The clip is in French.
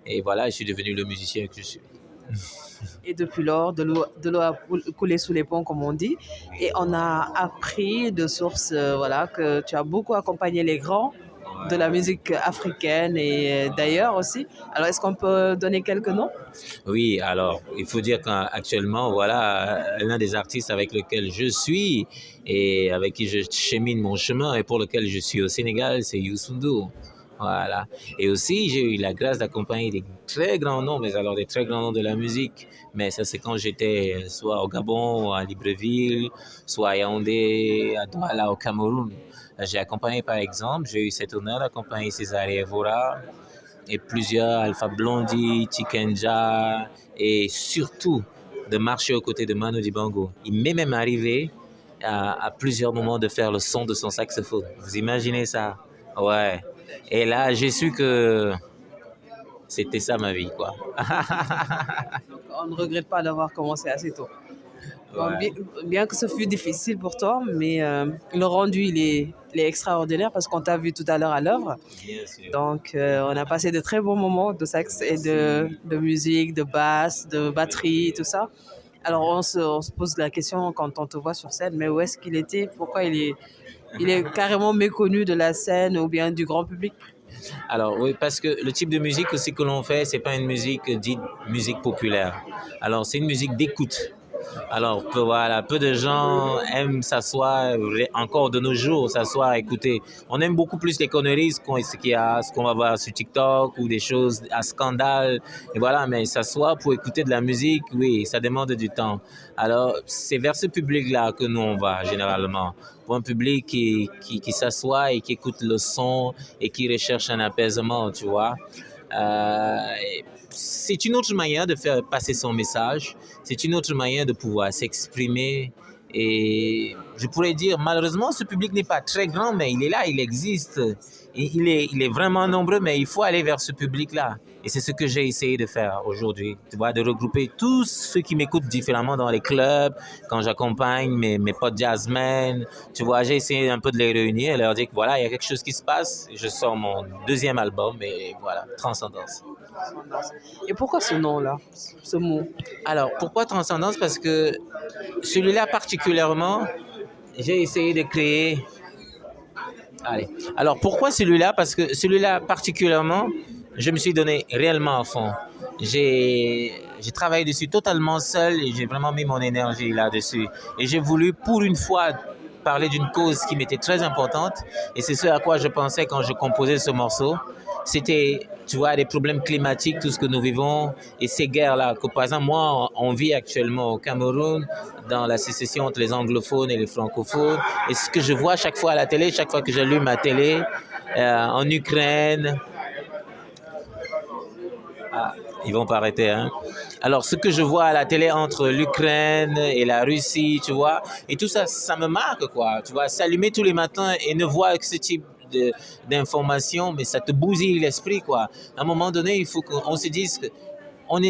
Et voilà, je suis devenu le musicien que je suis. Et depuis lors, de l'eau a coulé sous les ponts, comme on dit. Et Oui. on a appris de sources voilà, que tu as beaucoup accompagné les grands de Ouais. la musique africaine et d'ailleurs aussi. Alors, est-ce qu'on peut donner quelques noms? Oui, alors, il faut dire qu'actuellement, voilà, l'un des artistes avec lequel je suis et avec qui je chemine mon chemin et pour lequel je suis au Sénégal, c'est Youssou N'Dour. Voilà. Et aussi, j'ai eu la grâce d'accompagner des très grands noms, mais alors des très grands noms de la musique. Mais ça, c'est quand j'étais soit au Gabon, à Libreville, soit à Yaoundé, à Douala, au Cameroun. J'ai accompagné, par exemple, j'ai eu cet honneur d'accompagner César Evora, et plusieurs, Alpha Blondie, Chikenja, et surtout de marcher aux côtés de Manu Dibango. Il m'est même arrivé à plusieurs moments de faire le son de son saxophone. Vous imaginez ça? Ouais. Et là, j'ai su que c'était ça ma vie, quoi. Donc, on ne regrette pas d'avoir commencé assez tôt. Bon, Ouais, bien que ce fut difficile pour toi, mais le rendu, il est extraordinaire parce qu'on t'a vu tout à l'heure à l'œuvre. bien sûr. Donc, on a passé de très bons moments de sax et de musique, de basse, de batterie, tout ça. Alors, on se pose la question quand on te voit sur scène, mais où est-ce qu'il était? Pourquoi il est carrément méconnu de la scène ou bien du grand public? Alors oui, parce que le type de musique aussi que l'on fait, c'est pas une musique dite musique populaire. Alors c'est une musique d'écoute. Alors, voilà, peu de gens aiment s'asseoir, encore de nos jours, s'asseoir, écouter. On aime beaucoup plus les conneries, ce qu'on va voir sur TikTok ou des choses à scandale. Et voilà, mais s'asseoir pour écouter de la musique, oui, ça demande du temps. Alors, c'est vers ce public-là que nous, on va, généralement. Pour un public qui s'assoit et qui écoute le son et qui recherche un apaisement, tu vois. Euh, c'est une autre manière de faire passer son message, c'est une autre manière de pouvoir s'exprimer. Et je pourrais dire, malheureusement, ce public n'est pas très grand, mais il est là, il existe. Et il est vraiment nombreux, mais il faut aller vers ce public-là. Et c'est ce que j'ai essayé de faire aujourd'hui, tu vois, de regrouper tous ceux qui m'écoutent différemment dans les clubs, quand j'accompagne mes potes jazzmen, tu vois, j'ai essayé un peu de les réunir et leur dire que voilà, il y a quelque chose qui se passe. Je sors mon deuxième album et voilà, Transcendance. Et pourquoi ce nom-là, ce mot? Alors, pourquoi Transcendance? Parce que celui-là particulièrement, j'ai essayé de créer. Allez. Alors, pourquoi celui-là? Parce que celui-là particulièrement, je me suis donné réellement à fond. J'ai travaillé dessus totalement seul et j'ai vraiment mis mon énergie là-dessus. Et j'ai voulu, pour une fois, parler d'une cause qui m'était très importante. Et c'est ce à quoi je pensais quand je composais ce morceau. C'était, tu vois, les problèmes climatiques, tout ce que nous vivons et ces guerres-là. Que, par exemple, moi, on vit actuellement au Cameroun dans la sécession entre les anglophones et les francophones. Et ce que je vois chaque fois à la télé, chaque fois que j'allume ma télé, en Ukraine, ah, ils vont pas arrêter, hein. Alors, ce que je vois à la télé entre l'Ukraine et la Russie, tu vois, et tout ça, ça me marque, quoi. Tu vois, s'allumer tous les matins et ne voir que ce type d'informations, mais ça te bousille l'esprit, quoi. À un moment donné, il faut qu'on se dise que